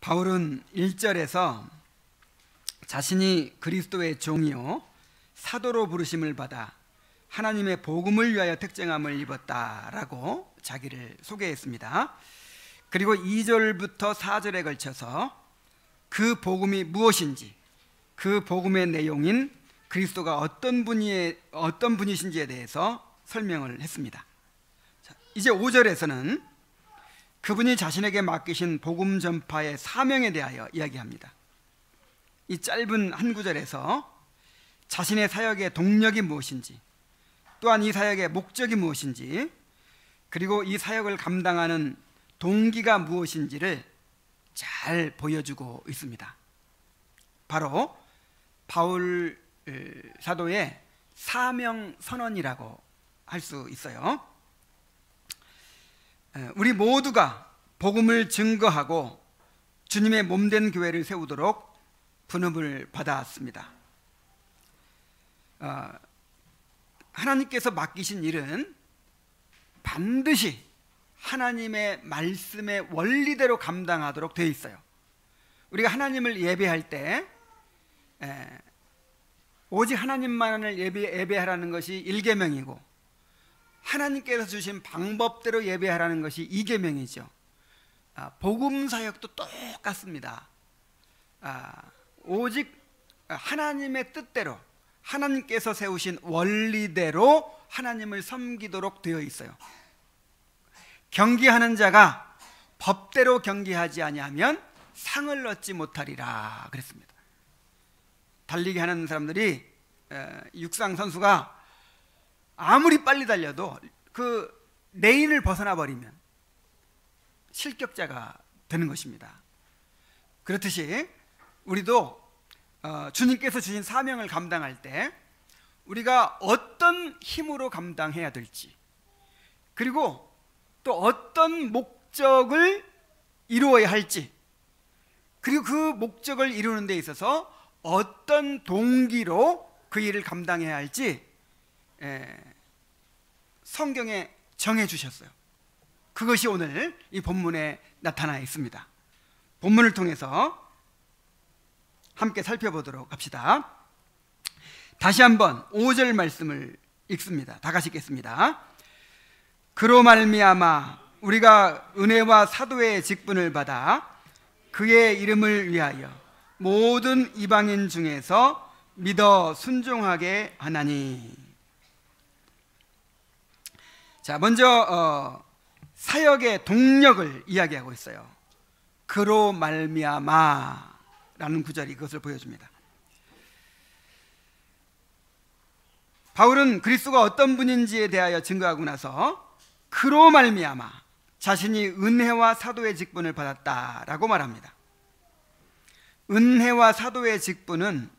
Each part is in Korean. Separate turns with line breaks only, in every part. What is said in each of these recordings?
바울은 1절에서 자신이 그리스도의 종이요 사도로 부르심을 받아 하나님의 복음을 위하여 특정함을 입었다라고 자기를 소개했습니다. 그리고 2절부터 4절에 걸쳐서 그 복음이 무엇인지, 그 복음의 내용인 그리스도가 어떤 분이신지에 대해서 설명을 했습니다. 자, 이제 5절에서는 그분이 자신에게 맡기신 복음 전파의 사명에 대하여 이야기합니다. 이 짧은 한 구절에서 자신의 사역의 동력이 무엇인지, 또한 이 사역의 목적이 무엇인지, 그리고 이 사역을 감당하는 동기가 무엇인지를 잘 보여주고 있습니다. 바로 바울 사도의 사명 선언이라고 할 수 있어요. 우리 모두가 복음을 증거하고 주님의 몸된 교회를 세우도록 부름을 받았습니다. 하나님께서 맡기신 일은 반드시 하나님의 말씀의 원리대로 감당하도록 되어 있어요. 우리가 하나님을 예배할 때 오직 하나님만을 예배하라는 것이 1계명이고 하나님께서 주신 방법대로 예배하라는 것이 2계명이죠. 복음 사역도 똑같습니다. 오직 하나님의 뜻대로, 하나님께서 세우신 원리대로 하나님을 섬기도록 되어 있어요. 경기하는 자가 법대로 경기하지 아니하면 상을 얻지 못하리라 그랬습니다. 달리기 하는 사람들이 육상 선수가 아무리 빨리 달려도 그 레인을 벗어나 버리면 실격자가 되는 것입니다. 그렇듯이 우리도 주님께서 주신 사명을 감당할 때 우리가 어떤 힘으로 감당해야 될지, 그리고 또 어떤 목적을 이루어야 할지, 그리고 그 목적을 이루는 데 있어서 어떤 동기로 그 일을 감당해야 할지 성경에 정해 주셨어요. 그것이 오늘 이 본문에 나타나 있습니다. 본문을 통해서 함께 살펴보도록 합시다. 다시 한번 5절 말씀을 읽습니다. 다 같이 읽겠습니다. 그로 말미암아 우리가 은혜와 사도의 직분을 받아 그의 이름을 위하여 모든 이방인 중에서 믿어 순종하게 하나니. 자, 먼저 사역의 동력을 이야기하고 있어요. 그로 말미암아 라는 구절이 그것을 보여줍니다. 바울은 그리스도가 어떤 분인지에 대하여 증거하고 나서 그로 말미암아 자신이 은혜와 사도의 직분을 받았다라고 말합니다. 은혜와 사도의 직분은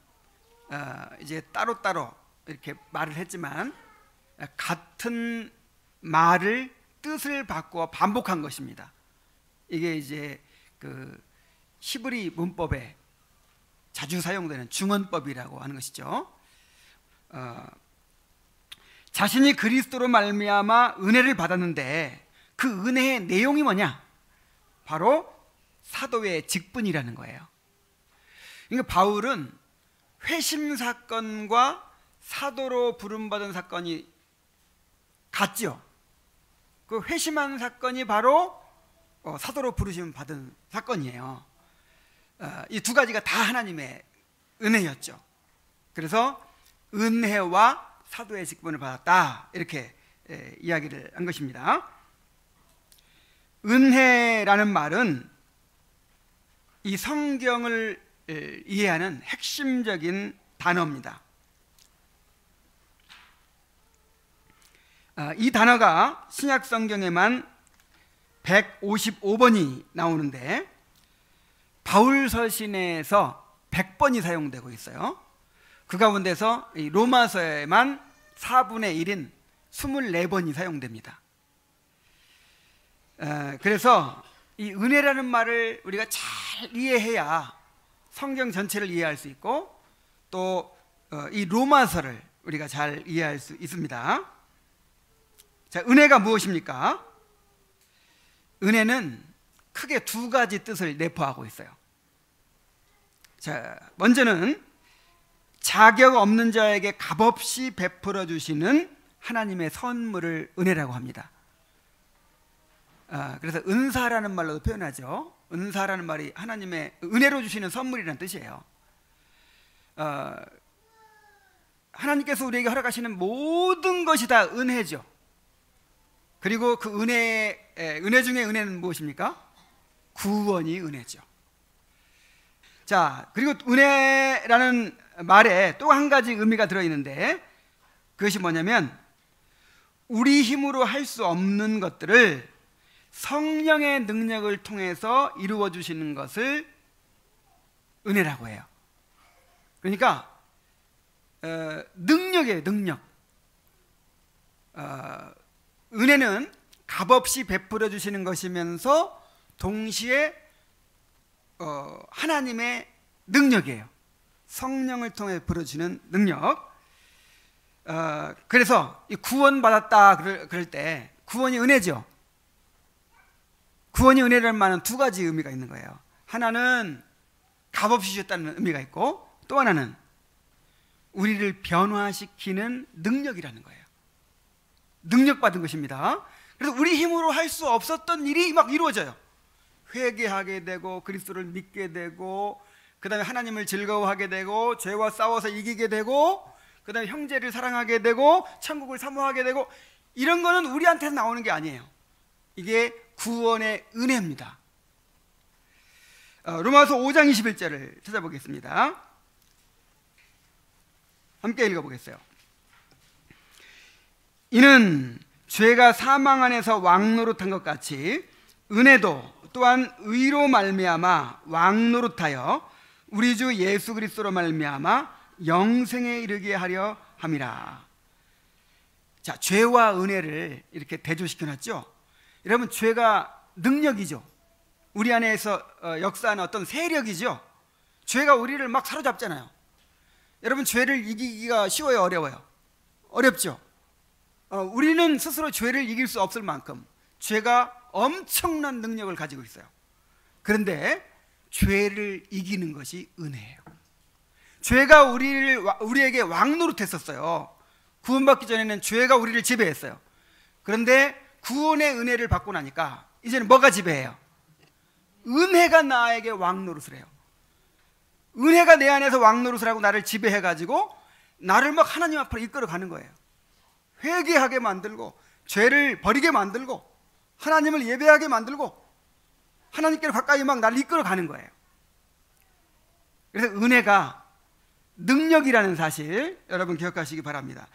이제 따로따로 이렇게 말을 했지만 같은 말을 뜻을 바꾸어 반복한 것입니다. 이게 이제 그 히브리 문법에 자주 사용되는 중언법이라고 하는 것이죠. 자신이 그리스도로 말미암아 은혜를 받았는데 그 은혜의 내용이 뭐냐? 바로 사도의 직분이라는 거예요. 그러니까 바울은 회심 사건과 사도로 부름받은 사건이 같죠. 그 회심한 사건이 바로 사도로 부르심 받은 사건이에요. 이 두 가지가 다 하나님의 은혜였죠. 그래서 은혜와 사도의 직분을 받았다 이렇게 이야기를 한 것입니다. 은혜라는 말은 이 성경을 이해하는 핵심적인 단어입니다. 이 단어가 신약 성경에만 155번이 나오는데 바울 서신에서 100번이 사용되고 있어요. 그 가운데서 이 로마서에만 4분의 1인 24번이 사용됩니다. 그래서 이 은혜라는 말을 우리가 잘 이해해야 성경 전체를 이해할 수 있고 또 이 로마서를 우리가 잘 이해할 수 있습니다. 자, 은혜가 무엇입니까? 은혜는 크게 두 가지 뜻을 내포하고 있어요. 자, 먼저는 자격 없는 자에게 값없이 베풀어 주시는 하나님의 선물을 은혜라고 합니다. 그래서 은사라는 말로도 표현하죠. 은사라는 말이 하나님의 은혜로 주시는 선물이라는 뜻이에요. 하나님께서 우리에게 허락하시는 모든 것이 다 은혜죠. 그리고 그 은혜 중에 은혜는 무엇입니까? 구원이 은혜죠. 자, 그리고 은혜라는 말에 또 한 가지 의미가 들어있는데, 그것이 뭐냐면 우리 힘으로 할 수 없는 것들을 성령의 능력을 통해서 이루어 주시는 것을 은혜라고 해요. 그러니까 능력이에요. 능력. 은혜는 값없이 베풀어 주시는 것이면서 동시에 하나님의 능력이에요. 성령을 통해 베풀어주는 능력. 그래서 구원받았다 그럴 때 구원이 은혜죠. 구원이 은혜라는 말은 두 가지 의미가 있는 거예요. 하나는 값없이 주셨다는 의미가 있고, 또 하나는 우리를 변화시키는 능력이라는 거예요. 능력받은 것입니다. 그래서 우리 힘으로 할 수 없었던 일이 막 이루어져요. 회개하게 되고 그리스도를 믿게 되고, 그 다음에 하나님을 즐거워하게 되고, 죄와 싸워서 이기게 되고, 그 다음에 형제를 사랑하게 되고, 천국을 사모하게 되고, 이런 거는 우리한테서 나오는 게 아니에요. 이게 구원의 은혜입니다. 로마서 5장 21절을 찾아보겠습니다. 함께 읽어보겠어요. 이는 죄가 사망 안에서 왕노릇한 것 같이 은혜도 또한 의로 말미암아 왕노릇하여 우리 주 예수 그리스도로 말미암아 영생에 이르게 하려 함이라. 자, 죄와 은혜를 이렇게 대조시켜 놨죠. 여러분, 죄가 능력이죠. 우리 안에서 역사하는 어떤 세력이죠. 죄가 우리를 막 사로잡잖아요. 여러분, 죄를 이기기가 쉬워요, 어려워요? 어렵죠. 우리는 스스로 죄를 이길 수 없을 만큼 죄가 엄청난 능력을 가지고 있어요. 그런데 죄를 이기는 것이 은혜예요. 죄가 우리에게 왕노릇했었어요. 구원받기 전에는 죄가 우리를 지배했어요. 그런데 구원의 은혜를 받고 나니까 이제는 뭐가 지배해요? 은혜가 나에게 왕노릇을 해요. 은혜가 내 안에서 왕노릇을 하고 나를 지배해가지고 나를 막 하나님 앞으로 이끌어가는 거예요. 회개하게 만들고, 죄를 버리게 만들고, 하나님을 예배하게 만들고, 하나님께로 가까이 막 나를 이끌어가는 거예요. 그래서 은혜가 능력이라는 사실 여러분 기억하시기 바랍니다.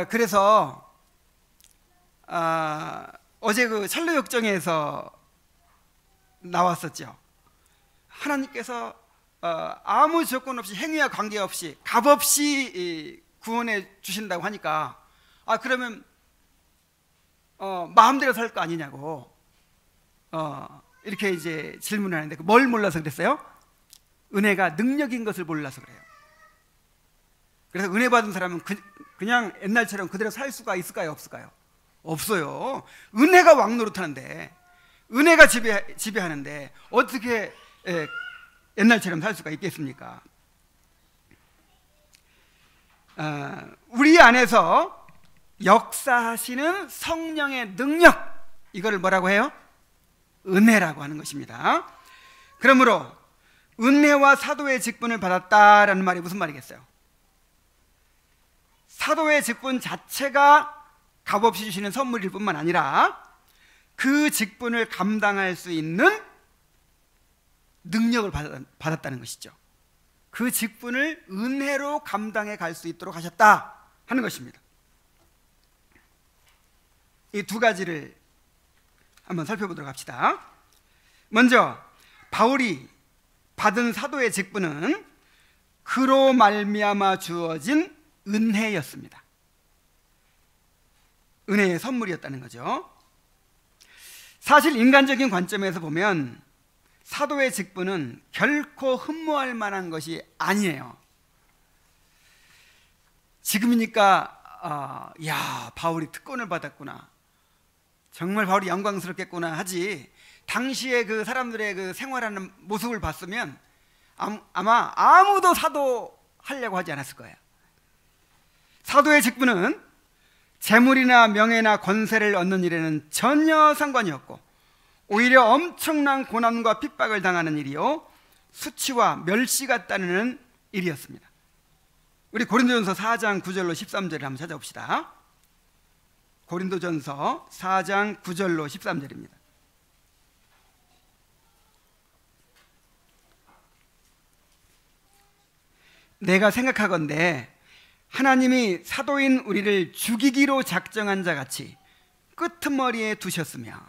그래서 어제 그 찰로 역정에서 나왔었죠. 하나님께서 아무 조건 없이, 행위와 관계없이 값없이 구원해 주신다고 하니까, 그러면 마음대로 살 거 아니냐고 이렇게 이제 질문을 하는데, 뭘 몰라서 그랬어요? 은혜가 능력인 것을 몰라서 그래요. 그래서 은혜 받은 사람은 그냥 옛날처럼 그대로 살 수가 있을까요, 없을까요? 없어요. 은혜가 왕노릇하는데, 은혜가 지배하는데 어떻게 옛날처럼 살 수가 있겠습니까? 우리 안에서 역사하시는 성령의 능력, 이거를 뭐라고 해요? 은혜라고 하는 것입니다. 그러므로 은혜와 사도의 직분을 받았다라는 말이 무슨 말이겠어요? 사도의 직분 자체가 값없이 주시는 선물일 뿐만 아니라 그 직분을 감당할 수 있는 능력을 받았다는 것이죠. 그 직분을 은혜로 감당해 갈 수 있도록 하셨다 하는 것입니다. 이 두 가지를 한번 살펴보도록 합시다. 먼저 바울이 받은 사도의 직분은 그로 말미암아 주어진 은혜였습니다. 은혜의 선물이었다는 거죠. 사실 인간적인 관점에서 보면 사도의 직분은 결코 흠모할 만한 것이 아니에요. 지금이니까 야, 바울이 특권을 받았구나, 정말 바울이 영광스럽겠구나 하지, 당시에 그 사람들의 그 생활하는 모습을 봤으면 아마 아무도 사도 하려고 하지 않았을 거예요. 사도의 직분은 재물이나 명예나 권세를 얻는 일에는 전혀 상관이 없고 오히려 엄청난 고난과 핍박을 당하는 일이요 수치와 멸시가 따르는 일이었습니다. 우리 고린도전서 4장 9절로 13절을 한번 찾아봅시다. 고린도전서 4장 9절로 13절입니다. 내가 생각하건대 하나님이 사도인 우리를 죽이기로 작정한 자 같이 끄트머리에 두셨으며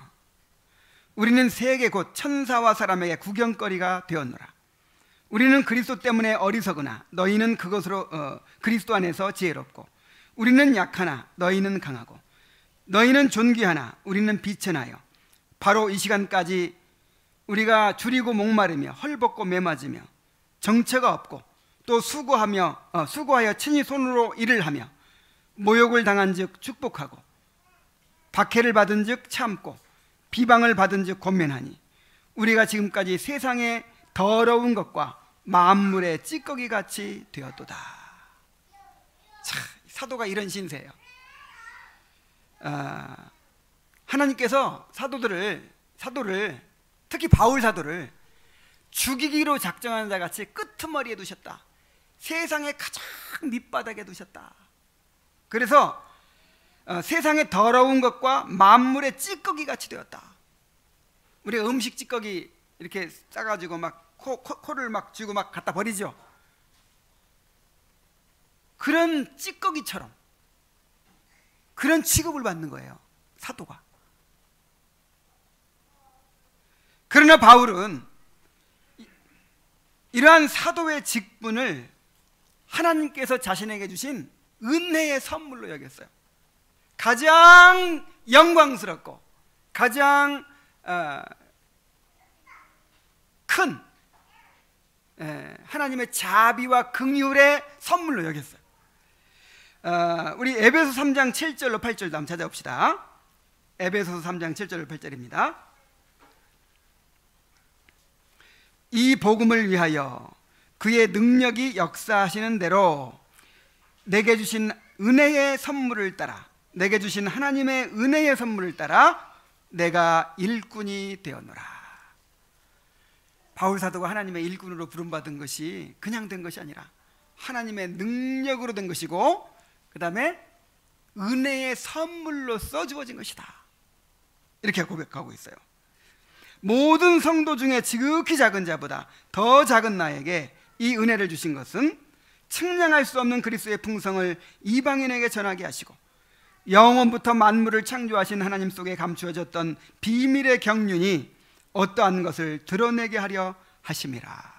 우리는 세계 곧 천사와 사람에게 구경거리가 되었노라. 우리는 그리스도 때문에 어리석으나 너희는 그것으로 그리스도 안에서 지혜롭고 우리는 약하나 너희는 강하고 너희는 존귀하나 우리는 비천하여 바로 이 시간까지 우리가 줄이고 목마르며 헐벗고 매맞으며 정처가 없고 또 수고하여 친히 손으로 일을 하며 모욕을 당한즉 축복하고 박해를 받은즉 참고 비방을 받은즉 권면하니 우리가 지금까지 세상의 더러운 것과 만물의 찌꺼기 같이 되었도다. 자, 사도가 이런 신세예요. 하나님께서 사도를 특히 바울 사도를 죽이기로 작정하는 자 같이 끄트머리에 두셨다. 세상의 가장 밑바닥에 두셨다. 그래서 세상의 더러운 것과 만물의 찌꺼기 같이 되었다. 우리가 음식 찌꺼기 이렇게 싸가지고 막 코를 막 쥐고 막 갖다 버리죠. 그런 찌꺼기처럼 그런 취급을 받는 거예요, 사도가. 그러나 바울은 이러한 사도의 직분을 하나님께서 자신에게 주신 은혜의 선물로 여겼어요. 가장 영광스럽고 가장 큰 하나님의 자비와 긍휼의 선물로 여겼어요. 우리 에베소서 3장 7절로 8절도 한번 찾아봅시다. 에베소서 3장 7절로 8절입니다. 이 복음을 위하여 그의 능력이 역사하시는 대로 내게 주신 은혜의 선물을 따라, 내게 주신 하나님의 은혜의 선물을 따라 내가 일꾼이 되었노라. 바울 사도가 하나님의 일꾼으로 부름받은 것이 그냥 된 것이 아니라 하나님의 능력으로 된 것이고, 그 다음에 은혜의 선물로써 주어진 것이다, 이렇게 고백하고 있어요. 모든 성도 중에 지극히 작은 자보다 더 작은 나에게 이 은혜를 주신 것은 측량할 수 없는 그리스도의 풍성을 이방인에게 전하게 하시고 영원부터 만물을 창조하신 하나님 속에 감추어졌던 비밀의 경륜이 어떠한 것을 드러내게 하려 하심이라.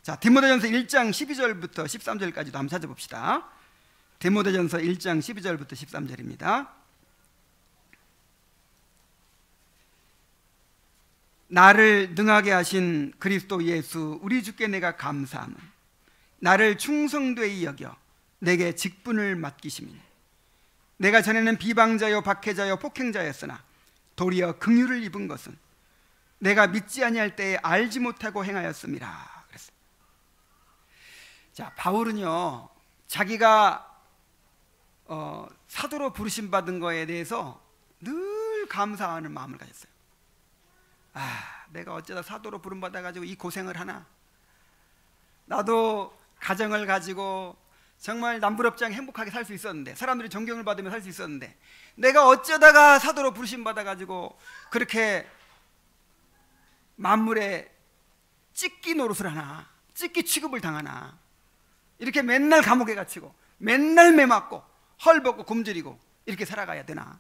자, 디모데전서 1장 12절부터 13절까지도 한번 찾아봅시다. 디모데전서 1장 12절부터 13절입니다. 나를 능하게 하신 그리스도 예수 우리 주께 내가 감사함은 나를 충성되이 여겨 내게 직분을 맡기심이니 내가 전에는 비방자요 박해자요 폭행자였으나 도리어 긍휼을 입은 것은 내가 믿지 아니할 때에 알지 못하고 행하였음이라 그랬어요. 자, 바울은요 자기가 사도로 부르심 받은 거에 대해서 늘 감사하는 마음을 가졌어요. 내가 어쩌다 사도로 부름받아가지고 이 고생을 하나. 나도 가정을 가지고 정말 남부럽지 행복하게 살 수 있었는데, 사람들이 존경을 받으며 살 수 있었는데, 내가 어쩌다가 사도로 부르심 받아가지고 그렇게 만물에 찢기 노릇을 하나, 찢기 취급을 당하나, 이렇게 맨날 감옥에 갇히고 맨날 매맞고 헐벗고 굶주리고 이렇게 살아가야 되나,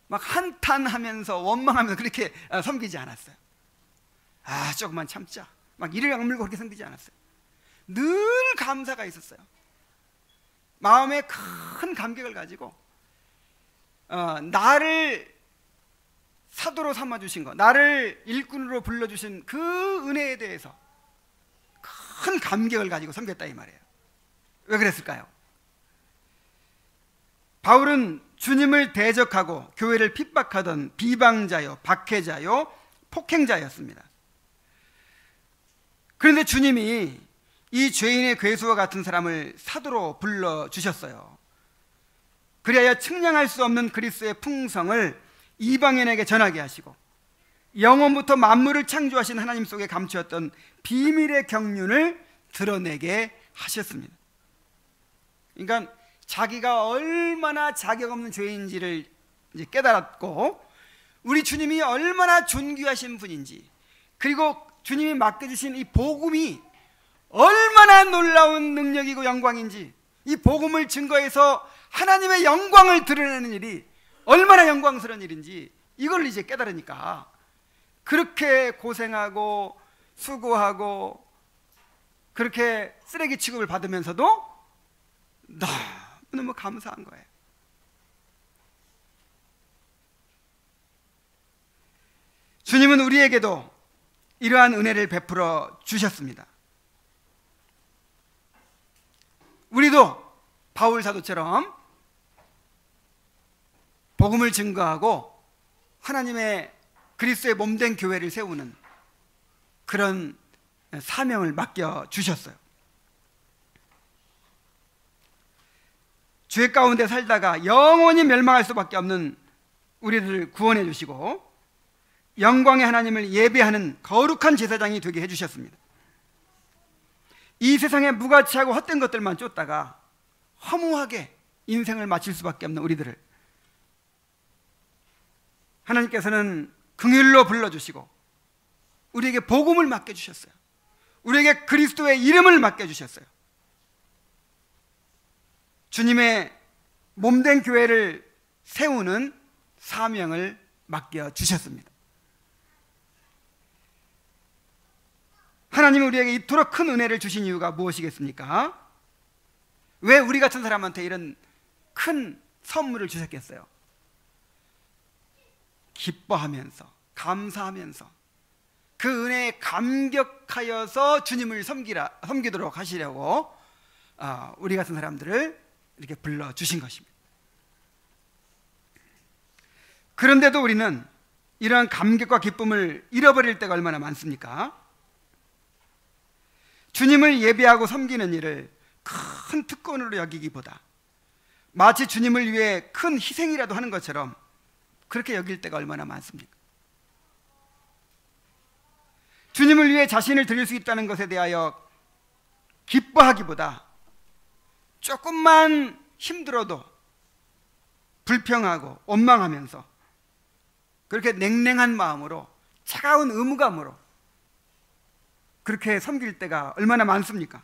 막 한탄하면서 원망하면서 그렇게 섬기지 않았어요. 조금만 참자, 막 이를 악물고 그렇게 섬기지 않았어요. 늘 감사가 있었어요. 마음에 큰 감격을 가지고 나를 사도로 삼아주신 것, 나를 일꾼으로 불러주신 그 은혜에 대해서 큰 감격을 가지고 섬겼다 이 말이에요. 왜 그랬을까요? 바울은 주님을 대적하고 교회를 핍박하던 비방자요, 박해자요, 폭행자였습니다. 그런데 주님이 이 죄인의 괴수와 같은 사람을 사도로 불러주셨어요. 그리하여 측량할 수 없는 그리스도의 풍성을 이방인에게 전하게 하시고 영원부터 만물을 창조하신 하나님 속에 감추었던 비밀의 경륜을 드러내게 하셨습니다. 그러니까 자기가 얼마나 자격 없는 죄인지를 이제 깨달았고, 우리 주님이 얼마나 존귀하신 분인지, 그리고 주님이 맡겨주신 이 복음이 얼마나 놀라운 능력이고 영광인지, 이 복음을 증거해서 하나님의 영광을 드러내는 일이 얼마나 영광스러운 일인지 이걸 이제 깨달으니까 그렇게 고생하고 수고하고 그렇게 쓰레기 취급을 받으면서도 너무 감사한 거예요. 주님은 우리에게도 이러한 은혜를 베풀어 주셨습니다. 우리도 바울 사도처럼 복음을 증거하고 하나님의 그리스도의 몸된 교회를 세우는 그런 사명을 맡겨 주셨어요. 죄 가운데 살다가 영원히 멸망할 수밖에 없는 우리들을 구원해 주시고 영광의 하나님을 예배하는 거룩한 제사장이 되게 해 주셨습니다. 이 세상에 무가치하고 헛된 것들만 쫓다가 허무하게 인생을 마칠 수밖에 없는 우리들을 하나님께서는 긍휼로 불러주시고 우리에게 복음을 맡겨주셨어요. 우리에게 그리스도의 이름을 맡겨주셨어요. 주님의 몸된 교회를 세우는 사명을 맡겨주셨습니다. 하나님은 우리에게 이토록 큰 은혜를 주신 이유가 무엇이겠습니까? 왜 우리 같은 사람한테 이런 큰 선물을 주셨겠어요? 기뻐하면서 감사하면서 그 은혜에 감격하여서 주님을 섬기도록 하시려고 우리 같은 사람들을 이렇게 불러주신 것입니다. 그런데도 우리는 이러한 감격과 기쁨을 잃어버릴 때가 얼마나 많습니까? 주님을 예배하고 섬기는 일을 큰 특권으로 여기기보다 마치 주님을 위해 큰 희생이라도 하는 것처럼 그렇게 여길 때가 얼마나 많습니까? 주님을 위해 자신을 드릴 수 있다는 것에 대하여 기뻐하기보다 조금만 힘들어도 불평하고 원망하면서 그렇게 냉랭한 마음으로 차가운 의무감으로 그렇게 섬길 때가 얼마나 많습니까?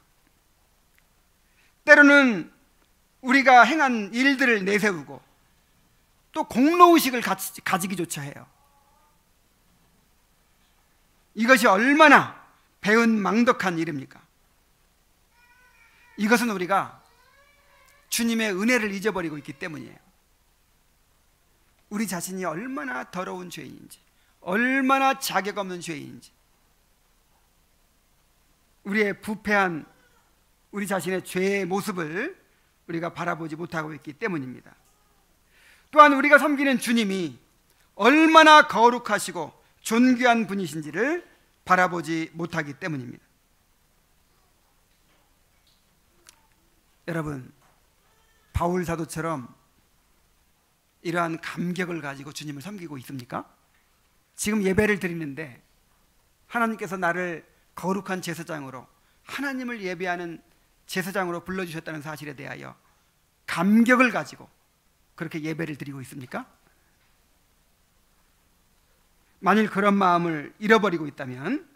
때로는 우리가 행한 일들을 내세우고 또 공로의식을 가지기조차 해요. 이것이 얼마나 배은망덕한 일입니까? 이것은 우리가 주님의 은혜를 잊어버리고 있기 때문이에요. 우리 자신이 얼마나 더러운 죄인인지, 얼마나 자격 없는 죄인인지, 우리의 부패한 우리 자신의 죄의 모습을 우리가 바라보지 못하고 있기 때문입니다. 또한 우리가 섬기는 주님이 얼마나 거룩하시고 존귀한 분이신지를 바라보지 못하기 때문입니다. 여러분, 바울 사도처럼 이러한 감격을 가지고 주님을 섬기고 있습니까? 지금 예배를 드리는데 하나님께서 나를 거룩한 제사장으로, 하나님을 예배하는 제사장으로 불러주셨다는 사실에 대하여 감격을 가지고 그렇게 예배를 드리고 있습니까? 만일 그런 마음을 잃어버리고 있다면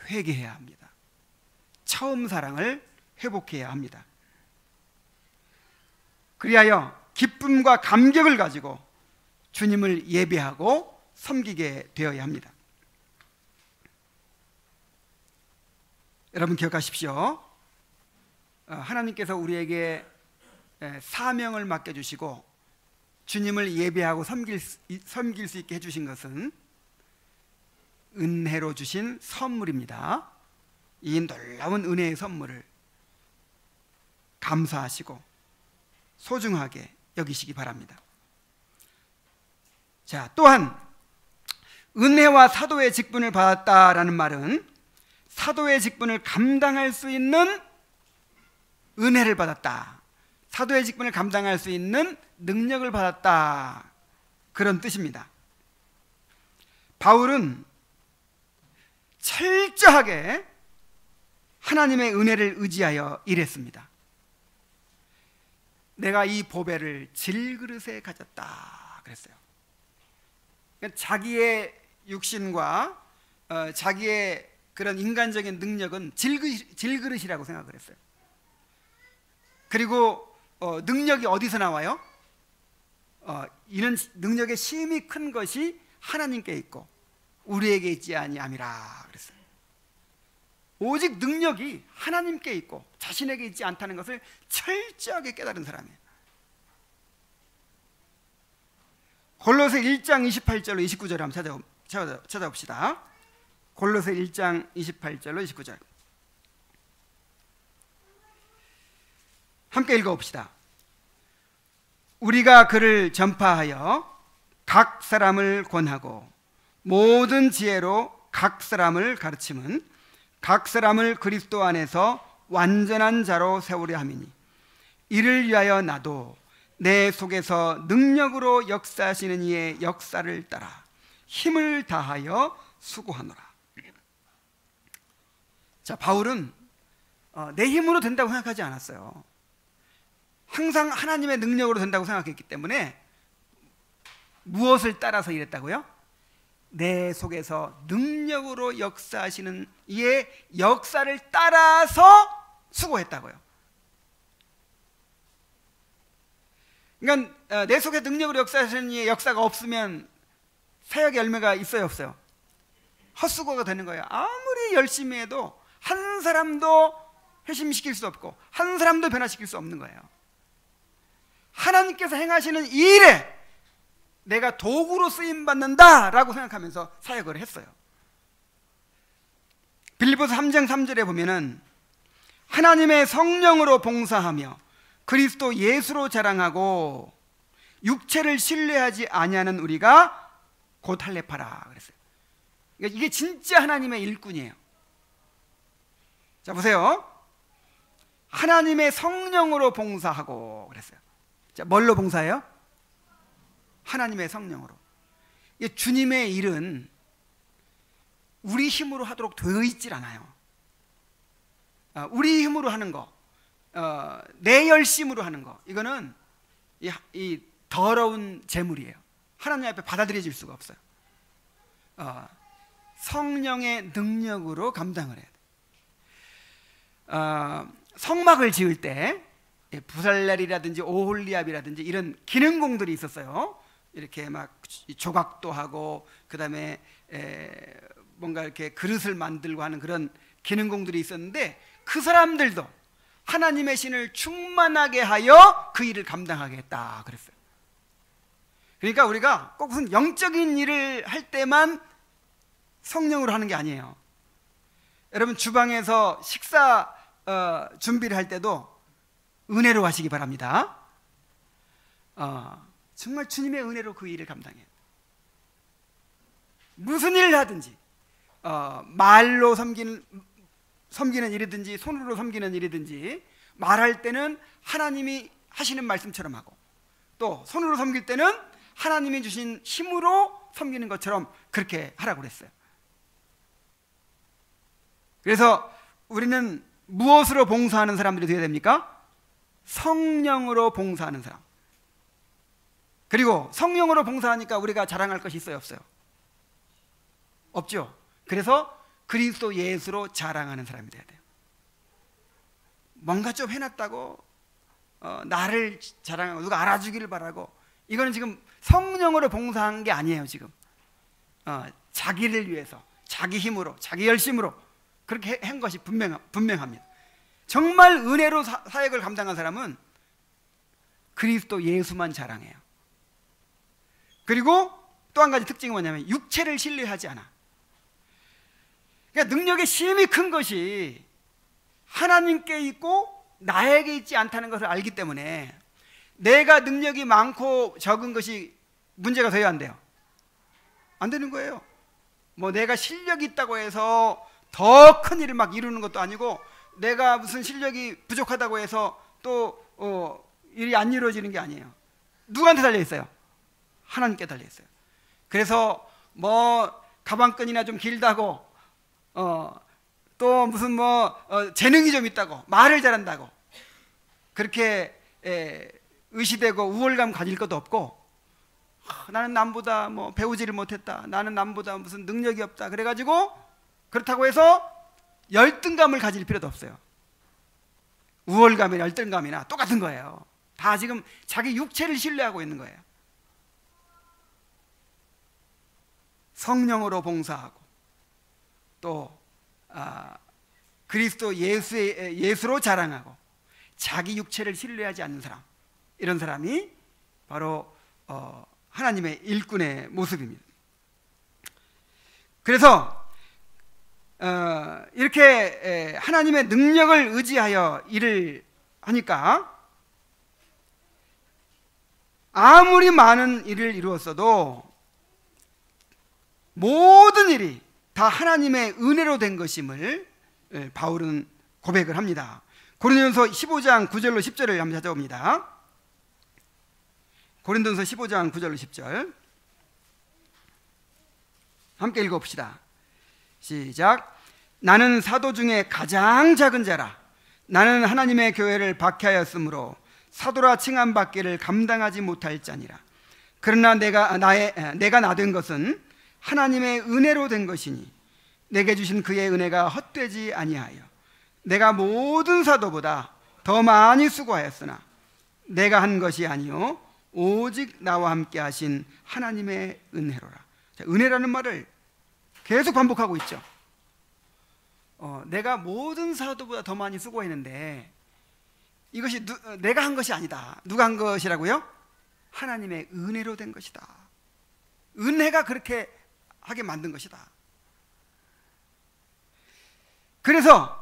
회개해야 합니다. 처음 사랑을 회복해야 합니다. 그리하여 기쁨과 감격을 가지고 주님을 예배하고 섬기게 되어야 합니다. 여러분 기억하십시오. 하나님께서 우리에게 사명을 맡겨주시고 주님을 예배하고 섬길 수 있게 해주신 것은 은혜로 주신 선물입니다. 이 놀라운 은혜의 선물을 감사하시고 소중하게 여기시기 바랍니다. 자, 또한 은혜와 사도의 직분을 받았다라는 말은 사도의 직분을 감당할 수 있는 은혜를 받았다, 사도의 직분을 감당할 수 있는 능력을 받았다, 그런 뜻입니다. 바울은 철저하게 하나님의 은혜를 의지하여 일했습니다. 내가 이 보배를 질그릇에 가졌다 그랬어요. 그러니까 자기의 육신과 자기의 그런 인간적인 능력은 질그릇이라고 생각을 했어요. 그리고 능력이 어디서 나와요? 이는 능력의 힘이 큰 것이 하나님께 있고 우리에게 있지 아니함이라 그랬어요. 오직 능력이 하나님께 있고 자신에게 있지 않다는 것을 철저하게 깨달은 사람이에요. 골로새 1장 28절로 29절 한번 찾아봅시다. 골로새 1장 28절로 29절 함께 읽어봅시다. 우리가 그를 전파하여 각 사람을 권하고 모든 지혜로 각 사람을 가르침은 각 사람을 그리스도 안에서 완전한 자로 세우려 함이니 이를 위하여 나도 내 속에서 능력으로 역사하시는 이의 역사를 따라 힘을 다하여 수고하노라. 자, 바울은 내 힘으로 된다고 생각하지 않았어요. 항상 하나님의 능력으로 된다고 생각했기 때문에 무엇을 따라서 일했다고요? 내 속에서 능력으로 역사하시는 이의 역사를 따라서 수고했다고요. 그러니까 내 속에 능력으로 역사하시는 이의 역사가 없으면 사역의 열매가 있어요, 없어요? 헛수고가 되는 거예요. 아무리 열심히 해도 한 사람도 회심시킬 수 없고 한 사람도 변화시킬 수 없는 거예요. 하나님께서 행하시는 이 일에 내가 도구로 쓰임받는다라고 생각하면서 사역을 했어요. 빌립보서 3장 3절에 보면은 하나님의 성령으로 봉사하며 그리스도 예수로 자랑하고 육체를 신뢰하지 아니하는 우리가 곧 할례파라 그랬어요. 그러니까 이게 진짜 하나님의 일꾼이에요. 자, 보세요. 하나님의 성령으로 봉사하고 그랬어요. 자, 뭘로 봉사해요? 하나님의 성령으로. 주님의 일은 우리 힘으로 하도록 되어 있질 않아요. 우리 힘으로 하는 거, 내 열심으로 하는 거, 이거는 이 더러운 재물이에요. 하나님 앞에 받아들여질 수가 없어요. 성령의 능력으로 감당을 해야 돼요. 성막을 지을 때 부살렐이라든지 오홀리압이라든지 이런 기능공들이 있었어요. 이렇게 막 조각도 하고 그 다음에 뭔가 이렇게 그릇을 만들고 하는 그런 기능공들이 있었는데 그 사람들도 하나님의 신을 충만하게 하여 그 일을 감당하게 했다 그랬어요. 그러니까 우리가 꼭 무슨 영적인 일을 할 때만 성령으로 하는 게 아니에요. 여러분 주방에서 식사 준비를 할 때도 은혜로 하시기 바랍니다. 정말 주님의 은혜로 그 일을 감당해요. 무슨 일을 하든지 말로 섬기는 일이든지 손으로 섬기는 일이든지 말할 때는 하나님이 하시는 말씀처럼 하고 또 손으로 섬길 때는 하나님이 주신 힘으로 섬기는 것처럼 그렇게 하라고 그랬어요. 그래서 우리는 무엇으로 봉사하는 사람들이 되어야 됩니까? 성령으로 봉사하는 사람. 그리고 성령으로 봉사하니까 우리가 자랑할 것이 있어요, 없어요? 없죠. 그래서 그리스도 예수로 자랑하는 사람이 돼야 돼요. 뭔가 좀 해놨다고 나를 자랑하고 누가 알아주기를 바라고, 이거는 지금 성령으로 봉사한 게 아니에요. 지금 자기를 위해서 자기 힘으로 자기 열심으로 그렇게 한 것이 분명합니다. 정말 은혜로 사역을 감당한 사람은 그리스도 예수만 자랑해요. 그리고 또 한 가지 특징이 뭐냐면 육체를 신뢰하지 않아. 그러니까 능력의 힘이 큰 것이 하나님께 있고 나에게 있지 않다는 것을 알기 때문에 내가 능력이 많고 적은 것이 문제가 돼야 안 돼요? 안 되는 거예요. 뭐 내가 실력이 있다고 해서 더 큰 일을 막 이루는 것도 아니고, 내가 무슨 실력이 부족하다고 해서 또 일이 안 이루어지는 게 아니에요. 누구한테 달려 있어요? 하나님께 달려 있어요. 그래서 뭐 가방끈이나 좀 길다고, 또 무슨 재능이 좀 있다고, 말을 잘한다고 그렇게 의시되고 우월감 가질 것도 없고, 나는 남보다 뭐 배우지를 못했다, 나는 남보다 무슨 능력이 없다, 그래가지고 그렇다고 해서 열등감을 가질 필요도 없어요. 우월감이나 열등감이나 똑같은 거예요. 다 지금 자기 육체를 신뢰하고 있는 거예요. 성령으로 봉사하고 또 그리스도 예수로 자랑하고 자기 육체를 신뢰하지 않는 사람, 이런 사람이 바로 하나님의 일꾼의 모습입니다. 그래서 이렇게 하나님의 능력을 의지하여 일을 하니까 아무리 많은 일을 이루었어도 모든 일이 다 하나님의 은혜로 된 것임을 바울은 고백을 합니다. 고린도전서 15장 9절로 10절을 한번 찾아봅니다. 고린도전서 15장 9절로 10절 함께 읽어봅시다. 시작. 나는 사도 중에 가장 작은 자라. 나는 하나님의 교회를 박해하였으므로 사도라 칭함받기를 감당하지 못할 자니라. 그러나 내가 나된 것은 하나님의 은혜로 된 것이니 내게 주신 그의 은혜가 헛되지 아니하여 내가 모든 사도보다 더 많이 수고하였으나 내가 한 것이 아니요 오직 나와 함께 하신 하나님의 은혜로라. 자, 은혜라는 말을 계속 반복하고 있죠. 내가 모든 사도보다 더 많이 수고했는데 이것이 내가 한 것이 아니다. 누가 한 것이라고요? 하나님의 은혜로 된 것이다. 은혜가 그렇게 하게 만든 것이다. 그래서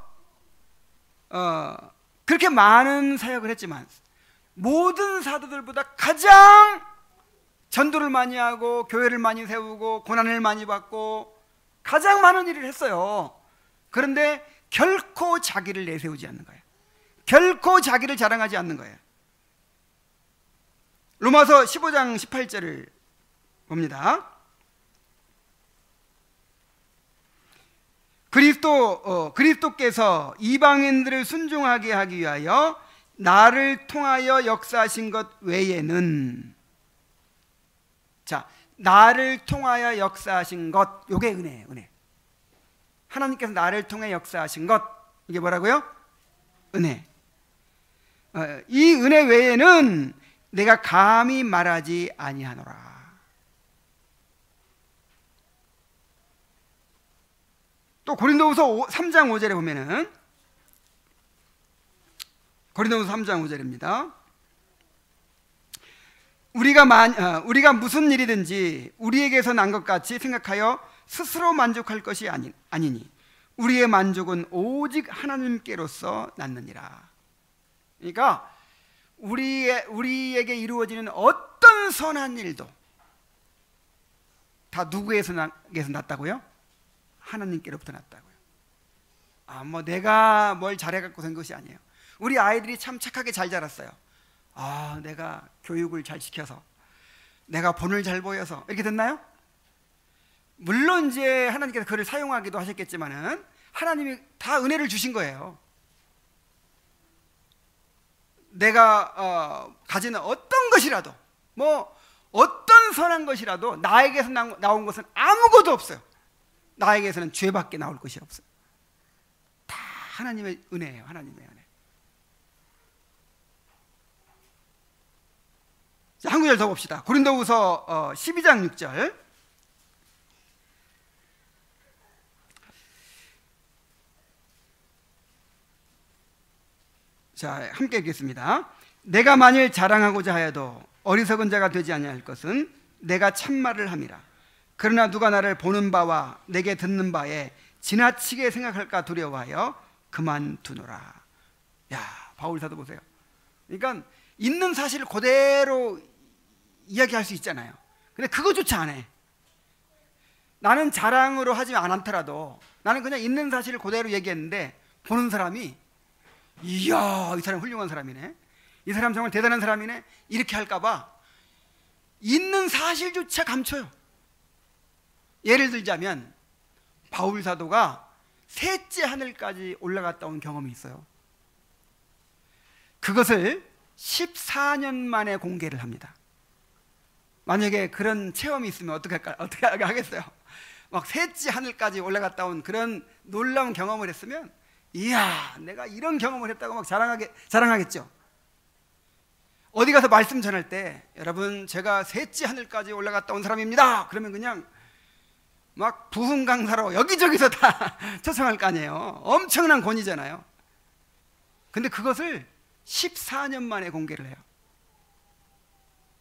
그렇게 많은 사역을 했지만 모든 사도들보다 가장 전도를 많이 하고 교회를 많이 세우고 고난을 많이 받고 가장 많은 일을 했어요. 그런데 결코 자기를 내세우지 않는 거예요. 결코 자기를 자랑하지 않는 거예요. 로마서 15장 18절을 봅니다. 그리스도께서 이방인들을 순종하게 하기 위하여 나를 통하여 역사하신 것 외에는, 자, 나를 통하여 역사하신 것, 요게 은혜예요. 은혜. 하나님께서 나를 통해 역사하신 것, 이게 뭐라고요? 은혜. 이 은혜 외에는 내가 감히 말하지 아니하노라. 또 고린도후서 3장 5절에 보면은, 고린도후서 3장 5절입니다. 우리가 무슨 일이든지 우리에게서 난 것 같이 생각하여 스스로 만족할 것이 아니니 우리의 만족은 오직 하나님께로서 났느니라. 그러니까 우리에게 이루어지는 어떤 선한 일도 다 누구에게서 났다고요? 하나님께로부터 났다고요. 뭐 내가 뭘 잘해갖고 된 것이 아니에요. 우리 아이들이 참 착하게 잘 자랐어요. 내가 교육을 잘 시켜서, 내가 본을 잘 보여서 이렇게 됐나요? 물론 이제 하나님께서 그를 사용하기도 하셨겠지만은 하나님이 다 은혜를 주신 거예요. 내가 가지는 어떤 것이라도, 뭐 어떤 선한 것이라도 나에게서 나온 것은 아무것도 없어요. 나에게서는 죄밖에 나올 것이 없어요. 다 하나님의 은혜예요. 하나님의 은혜. 자, 한 구절 더 봅시다. 고린도후서 12장 6절. 자, 함께 읽겠습니다. 내가 만일 자랑하고자 하여도 어리석은 자가 되지 아니할 것은 내가 참말을 함이라. 그러나 누가 나를 보는 바와 내게 듣는 바에 지나치게 생각할까 두려워하여 그만두노라. 야, 바울 사도 보세요. 그러니까 있는 사실을 그대로 이야기할 수 있잖아요. 근데 그거조차 안 해. 나는 자랑으로 하지 않더라도 나는 그냥 있는 사실을 그대로 얘기했는데 보는 사람이 이야, 이 사람 훌륭한 사람이네, 이 사람 정말 대단한 사람이네, 이렇게 할까봐 있는 사실조차 감춰요. 예를 들자면 바울 사도가 셋째 하늘까지 올라갔다 온 경험이 있어요. 그것을 14년 만에 공개를 합니다. 만약에 그런 체험이 있으면 어떻게 하겠어요? 막 셋째 하늘까지 올라갔다 온 그런 놀라운 경험을 했으면 이야, 내가 이런 경험을 했다고 막 자랑하겠죠. 어디 가서 말씀 전할 때 여러분, 제가 셋째 하늘까지 올라갔다 온 사람입니다, 그러면 그냥 막 부흥강사로 여기저기서 다 초청할 거 아니에요. 엄청난 권위잖아요. 근데 그것을 14년 만에 공개를 해요.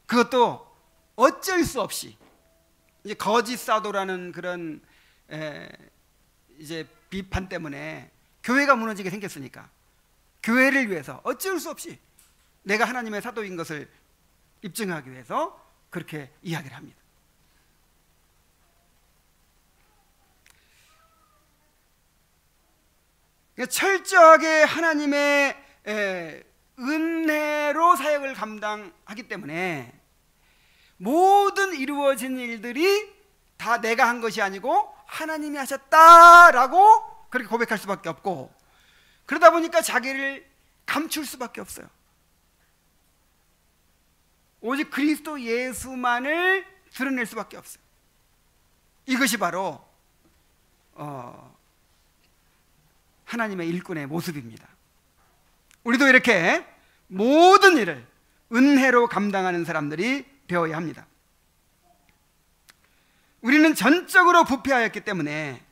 그것도 어쩔 수 없이 이제 거짓 사도라는 그런 이제 비판 때문에 교회가 무너지게 생겼으니까 교회를 위해서 어쩔 수 없이 내가 하나님의 사도인 것을 입증하기 위해서 그렇게 이야기를 합니다. 철저하게 하나님의 은혜로 사역을 감당하기 때문에 모든 이루어진 일들이 다 내가 한 것이 아니고 하나님이 하셨다라고 그렇게 고백할 수밖에 없고, 그러다 보니까 자기를 감출 수밖에 없어요. 오직 그리스도 예수만을 드러낼 수밖에 없어요. 이것이 바로 하나님의 일꾼의 모습입니다. 우리도 이렇게 모든 일을 은혜로 감당하는 사람들이 되어야 합니다. 우리는 전적으로 부패하였기 때문에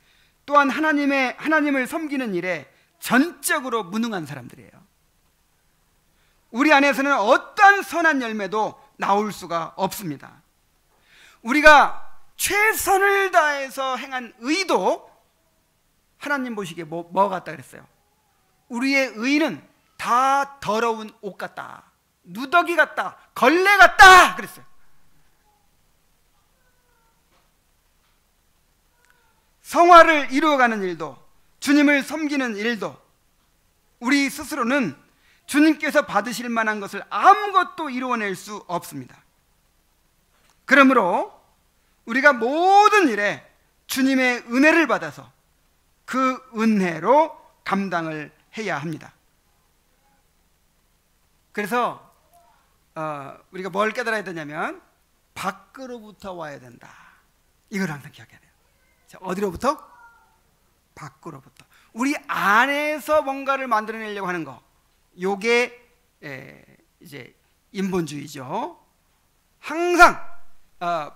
또한 하나님을 섬기는 일에 전적으로 무능한 사람들이에요. 우리 안에서는 어떠한 선한 열매도 나올 수가 없습니다. 우리가 최선을 다해서 행한 의도 하나님 보시기에 뭐 같다 그랬어요? 우리의 의는 다 더러운 옷 같다, 누더기 같다, 걸레 같다 그랬어요. 성화를 이루어가는 일도, 주님을 섬기는 일도 우리 스스로는 주님께서 받으실 만한 것을 아무것도 이루어낼 수 없습니다. 그러므로 우리가 모든 일에 주님의 은혜를 받아서 그 은혜로 감당을 해야 합니다. 그래서 우리가 뭘 깨달아야 되냐면 밖으로부터 와야 된다, 이걸 항상 기억해야 돼요. 자, 어디로부터? 밖으로부터. 우리 안에서 뭔가를 만들어내려고 하는 거, 요게 이제 인본주의죠. 항상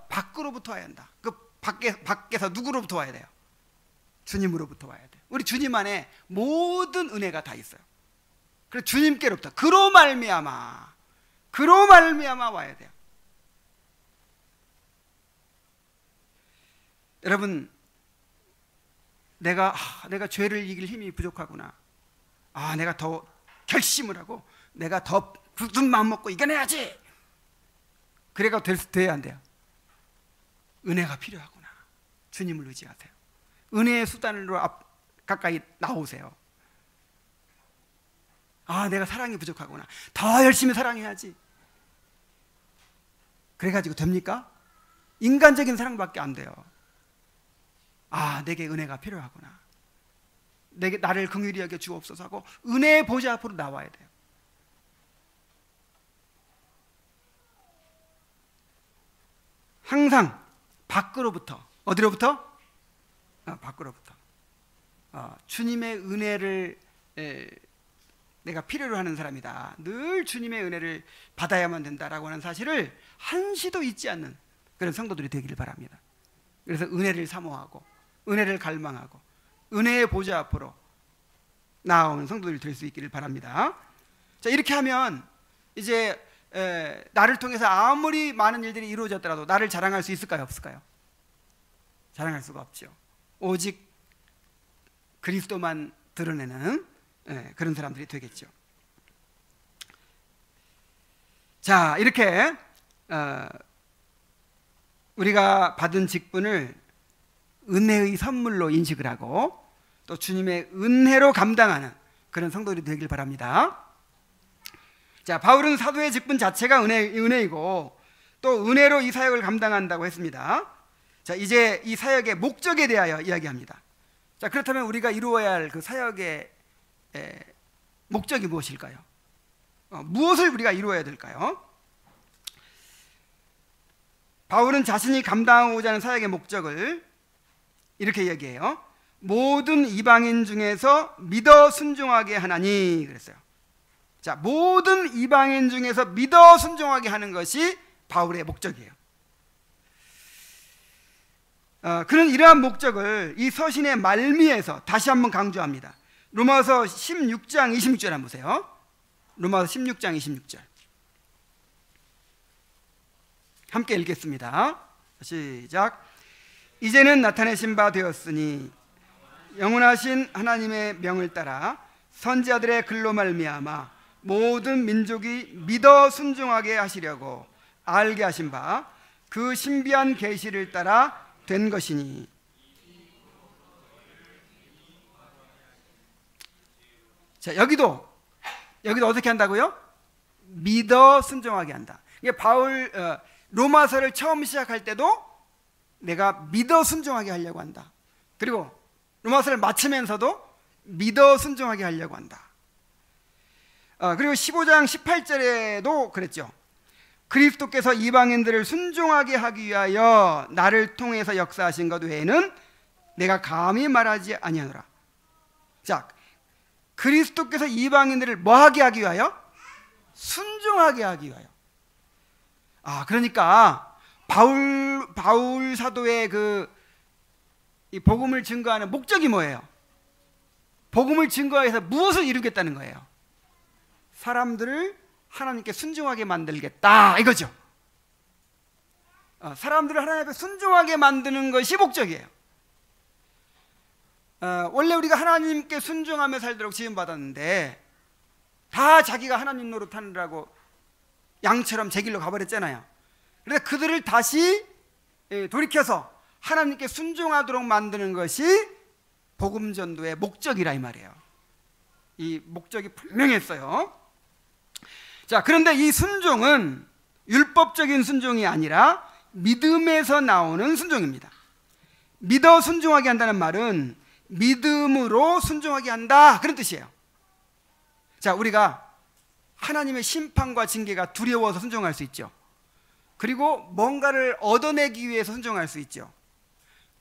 밖으로부터 와야 한다. 그 밖에서 누구로부터 와야 돼요? 주님으로부터 와야 돼요. 우리 주님 안에 모든 은혜가 다 있어요. 그래서 주님께로부터 그로 말미암아 와야 돼요. 여러분, 내가 죄를 이길 힘이 부족하구나, 내가 더 결심을 하고 내가 더 굳은 마음 먹고 이겨내야지, 그래가 돼야 안 돼요. 은혜가 필요하구나, 주님을 의지하세요. 은혜의 수단으로 가까이 나오세요. 내가 사랑이 부족하구나, 더 열심히 사랑해야지, 그래가지고 됩니까? 인간적인 사랑밖에 안 돼요. 내게 은혜가 필요하구나, 나를 긍휼히 여겨 주옵소서 하고 은혜의 보좌 앞으로 나와야 돼요. 항상 밖으로부터, 어디로부터? 밖으로부터. 주님의 은혜를 내가 필요로 하는 사람이다, 늘 주님의 은혜를 받아야만 된다라고 하는 사실을 한시도 잊지 않는 그런 성도들이 되기를 바랍니다. 그래서 은혜를 사모하고 은혜를 갈망하고 은혜의 보좌 앞으로 나아오는 성도들이 될 수 있기를 바랍니다. 자, 이렇게 하면 이제 나를 통해서 아무리 많은 일들이 이루어졌더라도 나를 자랑할 수 있을까요, 없을까요? 자랑할 수가 없죠. 오직 그리스도만 드러내는 그런 사람들이 되겠죠. 자, 이렇게 우리가 받은 직분을 은혜의 선물로 인식을 하고 또 주님의 은혜로 감당하는 그런 성도들이 되길 바랍니다. 자, 바울은 사도의 직분 자체가 은혜이고 또 은혜로 이 사역을 감당한다고 했습니다. 자, 이제 이 사역의 목적에 대하여 이야기합니다. 자, 그렇다면 우리가 이루어야 할 그 사역의 목적이 무엇일까요? 무엇을 우리가 이루어야 될까요? 바울은 자신이 감당하고자 하는 사역의 목적을 이렇게 얘기해요. 모든 이방인 중에서 믿어 순종하게 하나니 그랬어요. 자, 모든 이방인 중에서 믿어 순종하게 하는 것이 바울의 목적이에요. 그는 이러한 목적을 이 서신의 말미에서 다시 한번 강조합니다. 로마서 16장 26절 한번 보세요. 로마서 16장 26절 함께 읽겠습니다. 시작. 이제는 나타내신 바 되었으니 영원하신 하나님의 명을 따라 선지자들의 글로 말미암아 모든 민족이 믿어 순종하게 하시려고 알게 하신 바 그 신비한 계시를 따라 된 것이니. 자, 여기도 어떻게 한다고요? 믿어 순종하게 한다. 이게 바울 로마서를 처음 시작할 때도 내가 믿어 순종하게 하려고 한다. 그리고 로마서를 마치면서도 믿어 순종하게 하려고 한다. 그리고 15장 18절에도 그랬죠. 그리스도께서 이방인들을 순종하게 하기 위하여 나를 통해서 역사하신 것 외에는 내가 감히 말하지 아니하노라. 자, 그리스도께서 이방인들을 뭐하게 하기 위하여? 순종하게 하기 위하여. 그러니까 바울 사도의 이 복음을 증거하는 목적이 뭐예요? 복음을 증거해서 무엇을 이루겠다는 거예요? 사람들을 하나님께 순종하게 만들겠다 이거죠. 사람들을 하나님 앞에 순종하게 만드는 것이 목적이에요. 원래 우리가 하나님께 순종하며 살도록 지음받았는데 다 자기가 하나님 노릇하느라고 양처럼 제 길로 가버렸잖아요. 그래서 그들을 다시 돌이켜서 하나님께 순종하도록 만드는 것이 복음 전도의 목적이라 이 말이에요. 이 목적이 분명했어요. 자, 그런데 이 순종은 율법적인 순종이 아니라 믿음에서 나오는 순종입니다. 믿어 순종하게 한다는 말은 믿음으로 순종하게 한다 그런 뜻이에요. 자, 우리가 하나님의 심판과 징계가 두려워서 순종할 수 있죠. 그리고 뭔가를 얻어내기 위해서 순종할 수 있죠.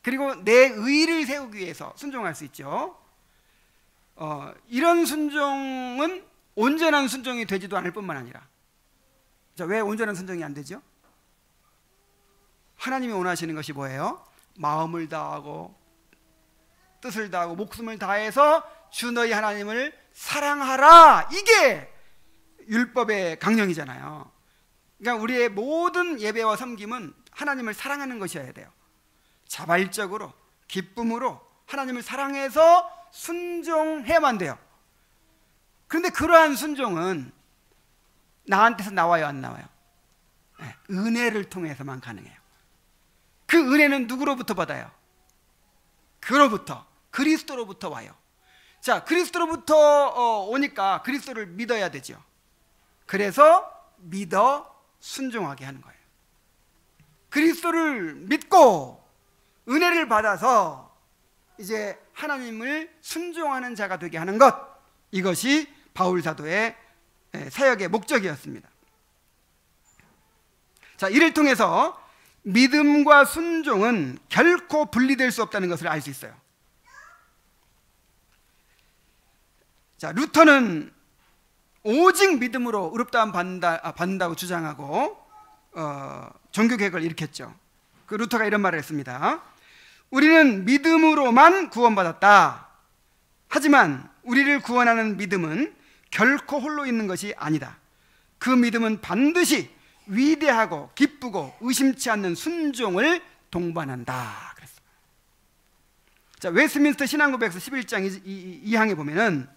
그리고 내 의를 세우기 위해서 순종할 수 있죠. 이런 순종은 온전한 순종이 되지도 않을 뿐만 아니라, 자, 왜 온전한 순종이 안 되죠? 하나님이 원하시는 것이 뭐예요? 마음을 다하고 뜻을 다하고 목숨을 다해서 주 너희 하나님을 사랑하라. 이게 율법의 강령이잖아요. 그러니까 우리의 모든 예배와 섬김은 하나님을 사랑하는 것이어야 돼요. 자발적으로 기쁨으로 하나님을 사랑해서 순종해야만 돼요. 그런데 그러한 순종은 나한테서 나와요, 안 나와요? 네, 은혜를 통해서만 가능해요. 그 은혜는 누구로부터 받아요? 그로부터, 그리스도로부터 와요. 자, 그리스도로부터 오니까 그리스도를 믿어야 되죠. 그래서 믿어 순종하게 하는 거예요. 그리스도를 믿고 은혜를 받아서 이제 하나님을 순종하는 자가 되게 하는 것, 이것이 바울 사도의 사역의 목적이었습니다. 자, 이를 통해서 믿음과 순종은 결코 분리될 수 없다는 것을 알 수 있어요. 자, 루터는 오직 믿음으로 의롭다함 받는다고 주장하고 종교개혁을 일으켰죠. 그 루터가 이런 말을 했습니다. 우리는 믿음으로만 구원받았다. 하지만 우리를 구원하는 믿음은 결코 홀로 있는 것이 아니다. 그 믿음은 반드시 위대하고 기쁘고 의심치 않는 순종을 동반한다. 그랬어요. 자, 웨스트민스터 신앙고백서 11장 2항에 보면은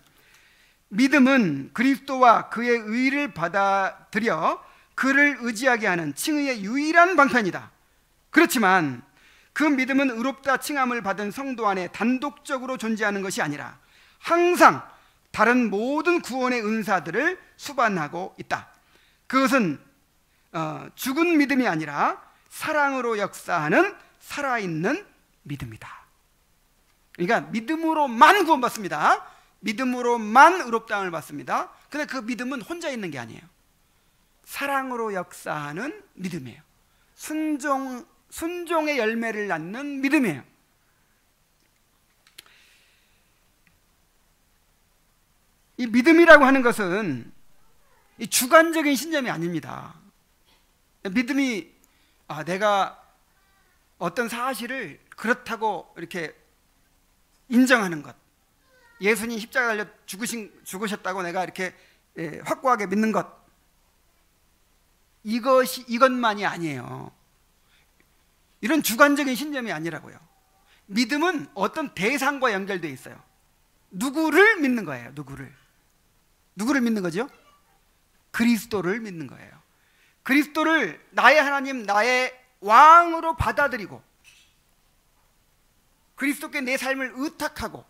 믿음은 그리스도와 그의 의를 받아들여 그를 의지하게 하는 칭의의 유일한 방편이다. 그렇지만 그 믿음은 의롭다 칭함을 받은 성도 안에 단독적으로 존재하는 것이 아니라 항상 다른 모든 구원의 은사들을 수반하고 있다. 그것은 죽은 믿음이 아니라 사랑으로 역사하는 살아있는 믿음이다. 그러니까 믿음으로만 구원받습니다. 믿음으로만 의롭다함을 받습니다. 근데 그 믿음은 혼자 있는 게 아니에요. 사랑으로 역사하는 믿음이에요. 순종의 열매를 낳는 믿음이에요. 이 믿음이라고 하는 것은 이 주관적인 신념이 아닙니다. 믿음이 내가 어떤 사실을 그렇다고 이렇게 인정하는 것, 예수님 십자가 달려 죽으셨다고 내가 이렇게 확고하게 믿는 것, 이것만이 아니에요. 이런 주관적인 신념이 아니라고요. 믿음은 어떤 대상과 연결되어 있어요. 누구를 믿는 거예요. 누구를 믿는 거죠? 그리스도를 믿는 거예요. 그리스도를 나의 하나님, 나의 왕으로 받아들이고 그리스도께 내 삶을 의탁하고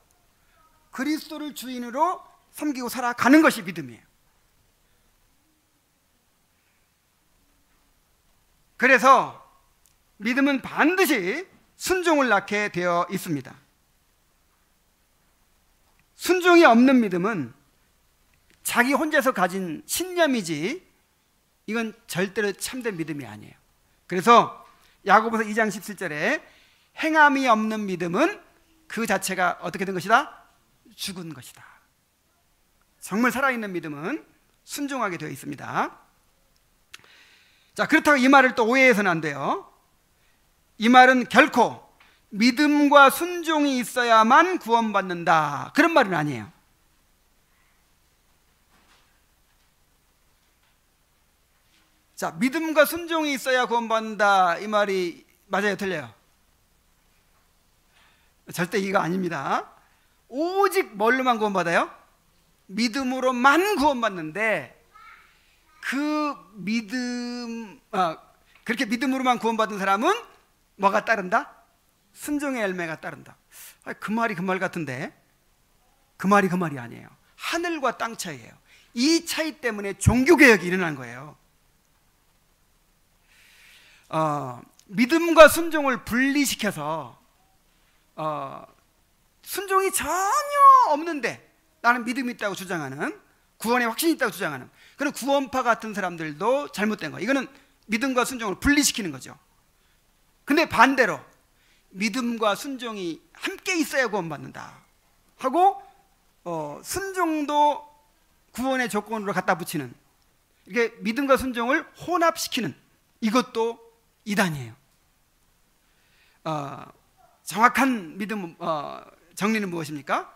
그리스도를 주인으로 섬기고 살아가는 것이 믿음이에요. 그래서 믿음은 반드시 순종을 낳게 되어 있습니다. 순종이 없는 믿음은 자기 혼자서 가진 신념이지 이건 절대로 참된 믿음이 아니에요. 그래서 야고보서 2장 17절에 행함이 없는 믿음은 그 자체가 어떻게 된 것이다? 죽은 것이다. 정말 살아있는 믿음은 순종하게 되어 있습니다. 자, 그렇다고 이 말을 또 오해해서는 안 돼요. 이 말은 결코 믿음과 순종이 있어야만 구원받는다, 그런 말은 아니에요. 자, 믿음과 순종이 있어야 구원받는다, 이 말이 맞아요, 틀려요? 절대 이거 아닙니다. 오직 뭘로만 구원받아요? 믿음으로만 구원받는데 그 믿음, 그렇게 믿음으로만 구원받은 사람은 뭐가 따른다? 순종의 열매가 따른다. 그 말이 그 말 같은데 그 말이 아니에요. 하늘과 땅 차이예요. 이 차이 때문에 종교개혁이 일어난 거예요. 믿음과 순종을 분리시켜서 순종이 전혀 없는데 나는 믿음이 있다고 주장하는, 구원에 확신이 있다고 주장하는 그런 구원파 같은 사람들도 잘못된 거예요. 이거는 믿음과 순종을 분리시키는 거죠. 근데 반대로 믿음과 순종이 함께 있어야 구원받는다 하고 순종도 구원의 조건으로 갖다 붙이는, 이게 믿음과 순종을 혼합시키는, 이것도 이단이에요. 정확한 믿음 정리는 무엇입니까?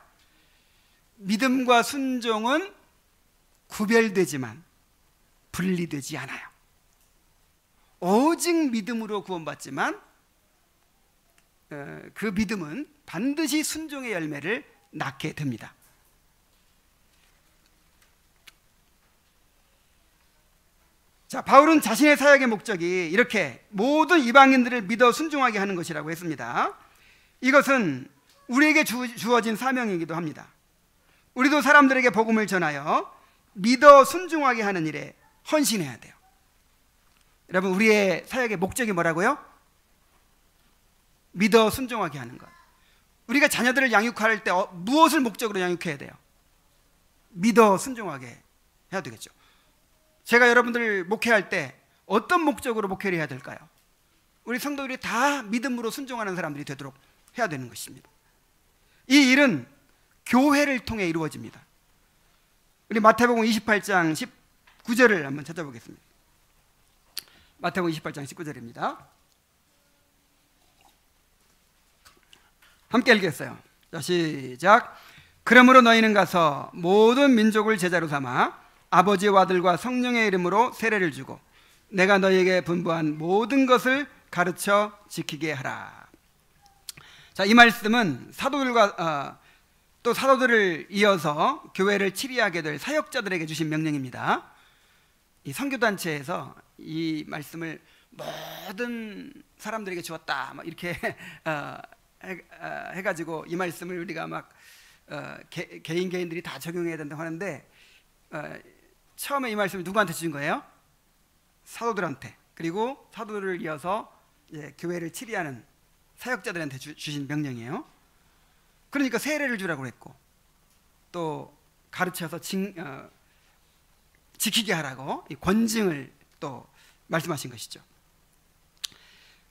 믿음과 순종은 구별되지만 분리되지 않아요. 오직 믿음으로 구원받지만 그 믿음은 반드시 순종의 열매를 낳게 됩니다. 자, 바울은 자신의 사역의 목적이 이렇게 모든 이방인들을 믿어 순종하게 하는 것이라고 했습니다. 이것은 우리에게 주어진 사명이기도 합니다. 우리도 사람들에게 복음을 전하여 믿어 순종하게 하는 일에 헌신해야 돼요. 여러분, 우리의 사역의 목적이 뭐라고요? 믿어 순종하게 하는 것. 우리가 자녀들을 양육할 때 무엇을 목적으로 양육해야 돼요? 믿어 순종하게 해야 되겠죠. 제가 여러분들 목회할 때 어떤 목적으로 목회를 해야 될까요? 우리 성도들이 다 믿음으로 순종하는 사람들이 되도록 해야 되는 것입니다. 이 일은 교회를 통해 이루어집니다. 우리 마태복음 28장 19절을 한번 찾아보겠습니다. 마태복음 28장 19절입니다. 함께 읽겠어요. 자, 시작. 그러므로 너희는 가서 모든 민족을 제자로 삼아 아버지와 아들과 성령의 이름으로 세례를 주고 내가 너희에게 분부한 모든 것을 가르쳐 지키게 하라. 자, 이 말씀은 사도들과 또 사도들을 이어서 교회를 치리하게 될 사역자들에게 주신 명령입니다. 이 선교단체에서 이 말씀을 모든 사람들에게 주었다 막 이렇게 해가지고 이 말씀을 우리가 막 개인들이 다 적용해야 된다고 하는데, 처음에 이 말씀을 누구한테 주신 거예요? 사도들한테. 그리고 사도들을 이어서 교회를 치리하는 사역자들한테 주신 명령이에요. 그러니까 세례를 주라고 했고, 또 가르쳐서 지키게 하라고 이 권징을 또 말씀하신 것이죠.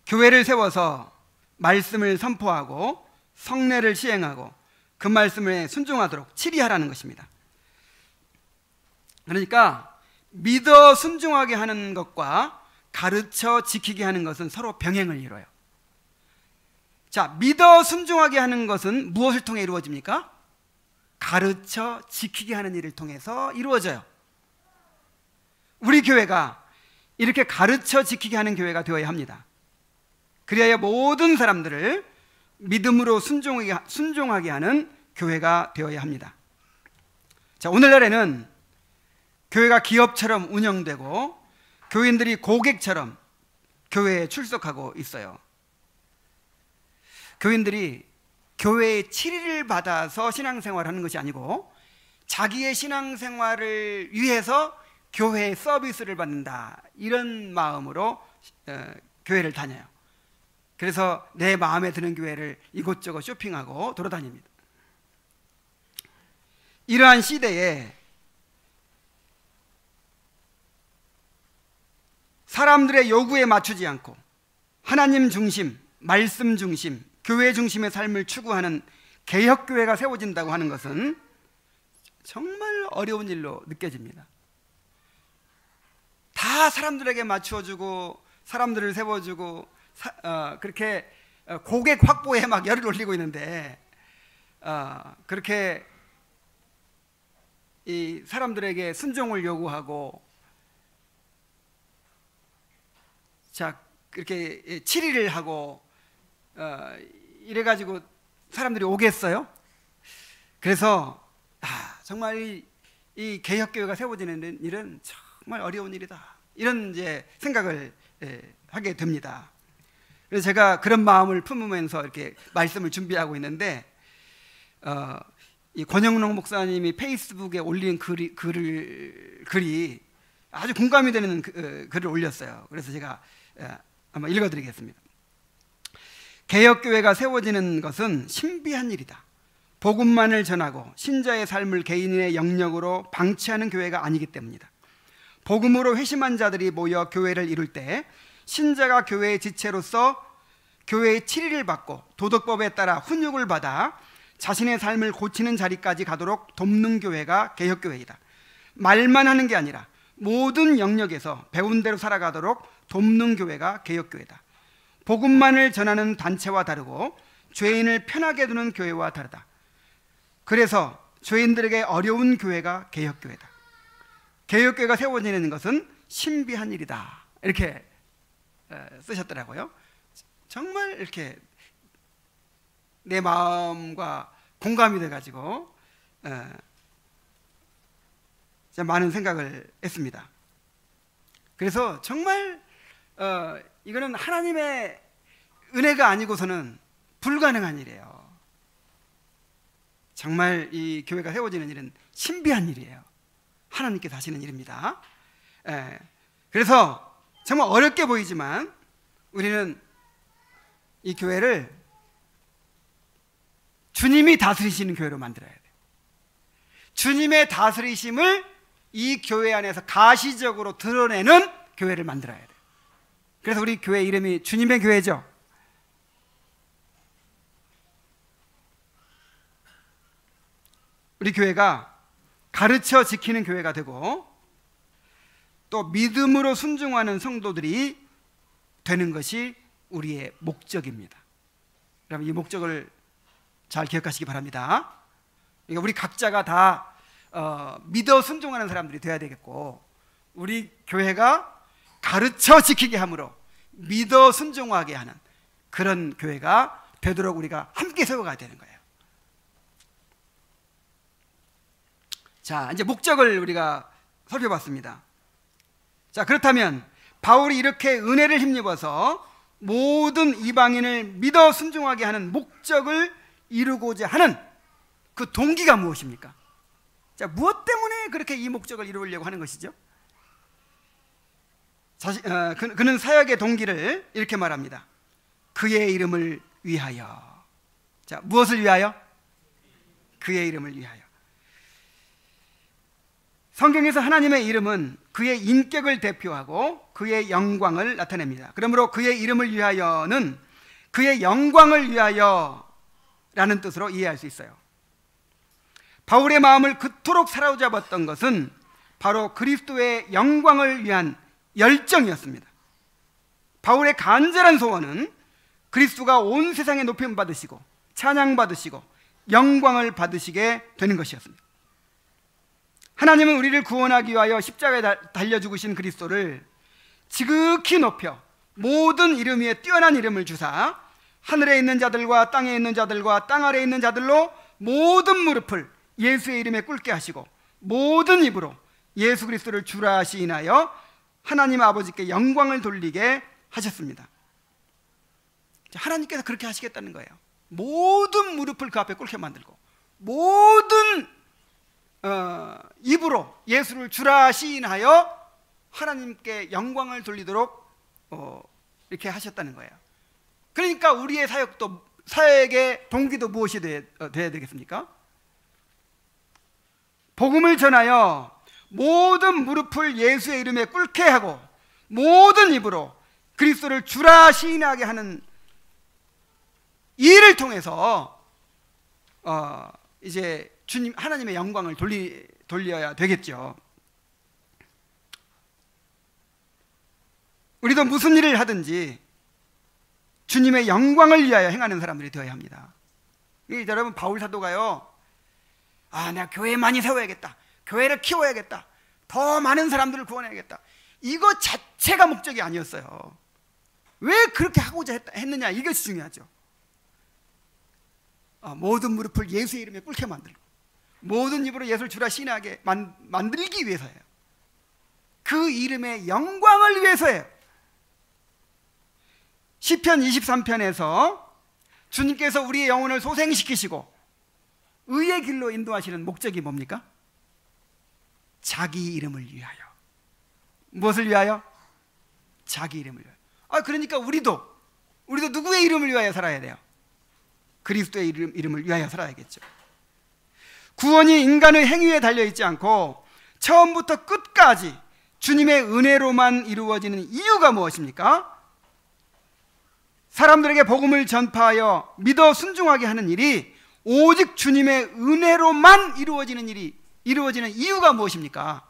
교회를 세워서 말씀을 선포하고 성례를 시행하고 그 말씀에 순종하도록 치리하라는 것입니다. 그러니까 믿어 순종하게 하는 것과 가르쳐 지키게 하는 것은 서로 병행을 이루어요. 자, 믿어 순종하게 하는 것은 무엇을 통해 이루어집니까? 가르쳐 지키게 하는 일을 통해서 이루어져요. 우리 교회가 이렇게 가르쳐 지키게 하는 교회가 되어야 합니다. 그래야 모든 사람들을 믿음으로 순종하게 하는 교회가 되어야 합니다. 자, 오늘날에는 교회가 기업처럼 운영되고 교인들이 고객처럼 교회에 출석하고 있어요. 교인들이 교회의 치리를 받아서 신앙생활을 하는 것이 아니고 자기의 신앙생활을 위해서 교회의 서비스를 받는다, 이런 마음으로 교회를 다녀요. 그래서 내 마음에 드는 교회를 이곳저곳 쇼핑하고 돌아다닙니다. 이러한 시대에 사람들의 요구에 맞추지 않고 하나님 중심, 말씀 중심, 교회 중심의 삶을 추구하는 개혁교회가 세워진다고 하는 것은 정말 어려운 일로 느껴집니다. 다 사람들에게 맞추어주고 사람들을 세워주고 그렇게 고객 확보에 막 열을 올리고 있는데, 그렇게 이 사람들에게 순종을 요구하고 자 그렇게 치리를 하고 이래가지고 사람들이 오겠어요? 그래서 정말 이 개혁교회가 세워지는 일은 정말 어려운 일이다, 이런 이제 생각을 하게 됩니다. 그래서 제가 그런 마음을 품으면서 이렇게 말씀을 준비하고 있는데, 이 권영록 목사님이 페이스북에 올린 글이 아주 공감이 되는 글을 올렸어요. 그래서 제가 한번 읽어드리겠습니다. 개혁교회가 세워지는 것은 신비한 일이다. 복음만을 전하고 신자의 삶을 개인의 영역으로 방치하는 교회가 아니기 때문이다. 복음으로 회심한 자들이 모여 교회를 이룰 때 신자가 교회의 지체로서 교회의 치리를 받고 도덕법에 따라 훈육을 받아 자신의 삶을 고치는 자리까지 가도록 돕는 교회가 개혁교회이다. 말만 하는 게 아니라 모든 영역에서 배운 대로 살아가도록 돕는 교회가 개혁교회다. 복음만을 전하는 단체와 다르고 죄인을 편하게 두는 교회와 다르다. 그래서 죄인들에게 어려운 교회가 개혁교회다. 개혁교회가 세워지는 것은 신비한 일이다, 이렇게 쓰셨더라고요. 정말 이렇게 내 마음과 공감이 돼가지고 많은 생각을 했습니다. 그래서 정말 이거는 하나님의 은혜가 아니고서는 불가능한 일이에요. 정말 이 교회가 세워지는 일은 신비한 일이에요. 하나님께서 하시는 일입니다. 그래서 정말 어렵게 보이지만 우리는 이 교회를 주님이 다스리시는 교회로 만들어야 돼요. 주님의 다스리심을 이 교회 안에서 가시적으로 드러내는 교회를 만들어야 돼요. 그래서 우리 교회 이름이 주님의 교회죠. 우리 교회가 가르쳐 지키는 교회가 되고 또 믿음으로 순종하는 성도들이 되는 것이 우리의 목적입니다. 여러분, 이 목적을 잘 기억하시기 바랍니다. 그러니까 우리 각자가 다 믿어 순종하는 사람들이 되어야 되겠고, 우리 교회가 가르쳐 지키게 함으로 믿어 순종하게 하는 그런 교회가 되도록 우리가 함께 세워가야 되는 거예요. 자, 이제 목적을 우리가 살펴봤습니다. 자, 그렇다면 바울이 이렇게 은혜를 힘입어서 모든 이방인을 믿어 순종하게 하는 목적을 이루고자 하는 그 동기가 무엇입니까? 자, 무엇 때문에 그렇게 이 목적을 이루려고 하는 것이죠? 그는 사역의 동기를 이렇게 말합니다. 그의 이름을 위하여. 자, 무엇을 위하여? 그의 이름을 위하여. 성경에서 하나님의 이름은 그의 인격을 대표하고 그의 영광을 나타냅니다. 그러므로 그의 이름을 위하여는 그의 영광을 위하여 라는 뜻으로 이해할 수 있어요. 바울의 마음을 그토록 사로잡았던 것은 바로 그리스도의 영광을 위한 열정이었습니다. 바울의 간절한 소원은 그리스도가 온 세상에 높임 받으시고 찬양 받으시고 영광을 받으시게 되는 것이었습니다. 하나님은 우리를 구원하기 위하여 십자가에 달려 죽으신 그리스도를 지극히 높여 모든 이름 위에 뛰어난 이름을 주사 하늘에 있는 자들과 땅에 있는 자들과 땅 아래에 있는 자들로 모든 무릎을 예수의 이름에 꿇게 하시고 모든 입으로 예수 그리스도를 주라 시인하여 하나님 아버지께 영광을 돌리게 하셨습니다. 하나님께서 그렇게 하시겠다는 거예요. 모든 무릎을 그 앞에 꿇게 만들고 모든 입으로 예수를 주라 시인하여 하나님께 영광을 돌리도록 이렇게 하셨다는 거예요. 그러니까 우리의 사역의 동기도 무엇이 돼야 되겠습니까? 복음을 전하여 모든 무릎을 예수의 이름에 꿇게 하고 모든 입으로 그리스도를 주라 시인하게 하는 이 일을 통해서 이제 주님 하나님의 영광을 돌려야 되겠죠. 우리도 무슨 일을 하든지 주님의 영광을 위하여 행하는 사람들이 되어야 합니다. 여러분, 바울 사도가요, 내가 교회 많이 세워야겠다, 교회를 키워야겠다, 더 많은 사람들을 구원해야겠다, 이거 자체가 목적이 아니었어요. 왜 그렇게 하고자 했느냐, 이것이 중요하죠. 모든 무릎을 예수의 이름에 꿇게 만들고 모든 입으로 예수를 주라 시인하게 만들기 위해서예요. 그 이름의 영광을 위해서예요. 시편 23편에서 주님께서 우리의 영혼을 소생시키시고 의의 길로 인도하시는 목적이 뭡니까? 자기 이름을 위하여. 무엇을 위하여? 자기 이름을 위하여. 그러니까 우리도 누구의 이름을 위하여 살아야 돼요? 그리스도의 이름을 위하여 살아야겠죠. 구원이 인간의 행위에 달려있지 않고 처음부터 끝까지 주님의 은혜로만 이루어지는 이유가 무엇입니까? 사람들에게 복음을 전파하여 믿어 순종하게 하는 일이 오직 주님의 은혜로만 이루어지는 이유가 무엇입니까?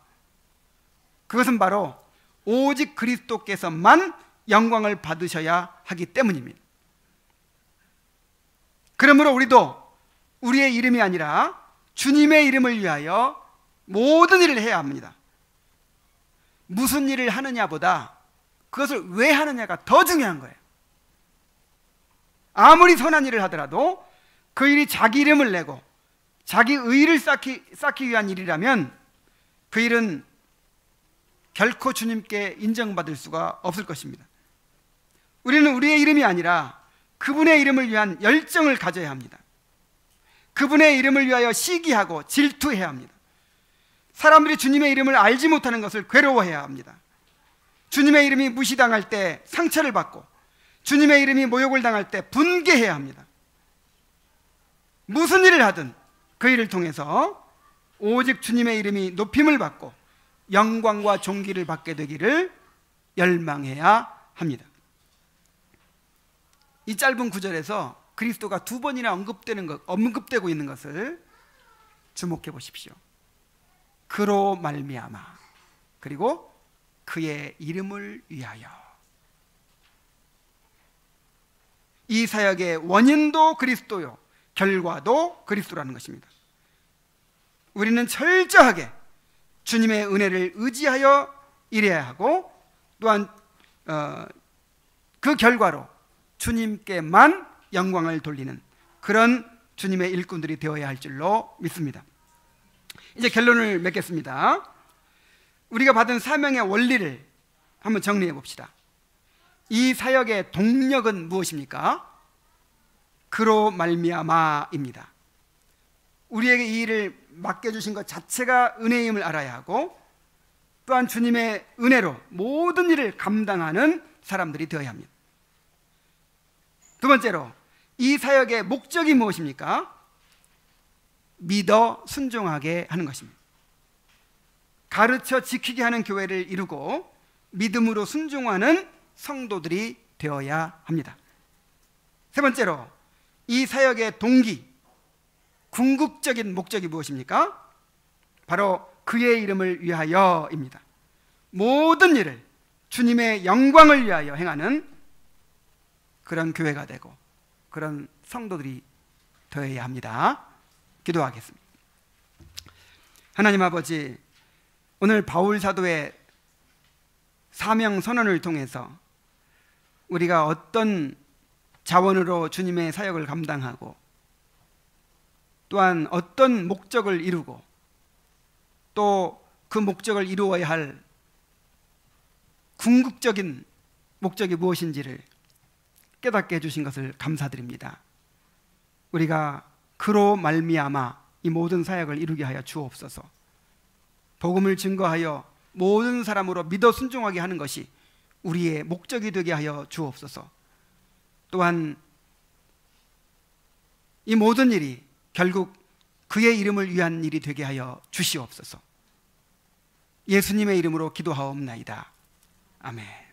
그것은 바로 오직 그리스도께서만 영광을 받으셔야 하기 때문입니다. 그러므로 우리도 우리의 이름이 아니라 주님의 이름을 위하여 모든 일을 해야 합니다. 무슨 일을 하느냐보다 그것을 왜 하느냐가 더 중요한 거예요. 아무리 선한 일을 하더라도 그 일이 자기 이름을 내고 자기 의의를 쌓기 위한 일이라면 그 일은 결코 주님께 인정받을 수가 없을 것입니다. 우리는 우리의 이름이 아니라 그분의 이름을 위한 열정을 가져야 합니다. 그분의 이름을 위하여 시기하고 질투해야 합니다. 사람들이 주님의 이름을 알지 못하는 것을 괴로워해야 합니다. 주님의 이름이 무시당할 때 상처를 받고 주님의 이름이 모욕을 당할 때 분개해야 합니다. 무슨 일을 하든 그 일을 통해서 오직 주님의 이름이 높임을 받고 영광과 존귀를 받게 되기를 열망해야 합니다. 이 짧은 구절에서 그리스도가 두 번이나 언급되고 있는 것을 주목해 보십시오. 그로 말미암아, 그리고 그의 이름을 위하여. 이 사역의 원인도 그리스도요, 결과도 그리스도라는 것입니다. 우리는 철저하게 주님의 은혜를 의지하여 일해야 하고 또한 그 결과로 주님께만 영광을 돌리는 그런 주님의 일꾼들이 되어야 할 줄로 믿습니다. 이제 결론을 맺겠습니다. 우리가 받은 사명의 원리를 한번 정리해 봅시다. 이 사역의 동력은 무엇입니까? 그로 말미암아입니다. 우리에게 이 일을 맡겨주신 것 자체가 은혜임을 알아야 하고, 또한 주님의 은혜로 모든 일을 감당하는 사람들이 되어야 합니다. 두 번째로, 이 사역의 목적이 무엇입니까? 믿어 순종하게 하는 것입니다. 가르쳐 지키게 하는 교회를 이루고 믿음으로 순종하는 성도들이 되어야 합니다. 세 번째로, 이 사역의 동기, 궁극적인 목적이 무엇입니까? 바로 그의 이름을 위하여입니다. 모든 일을 주님의 영광을 위하여 행하는 그런 교회가 되고 그런 성도들이 되어야 합니다. 기도하겠습니다. 하나님 아버지, 오늘 바울 사도의 사명 선언을 통해서 우리가 어떤 자원으로 주님의 사역을 감당하고 또한 어떤 목적을 이루고 또 그 목적을 이루어야 할 궁극적인 목적이 무엇인지를 깨닫게 해주신 것을 감사드립니다. 우리가 그로 말미암아 이 모든 사역을 이루게 하여 주옵소서. 복음을 증거하여 모든 사람으로 믿어 순종하게 하는 것이 우리의 목적이 되게 하여 주옵소서. 또한 이 모든 일이 결국 그의 이름을 위한 일이 되게 하여 주시옵소서. 예수님의 이름으로 기도하옵나이다. 아멘.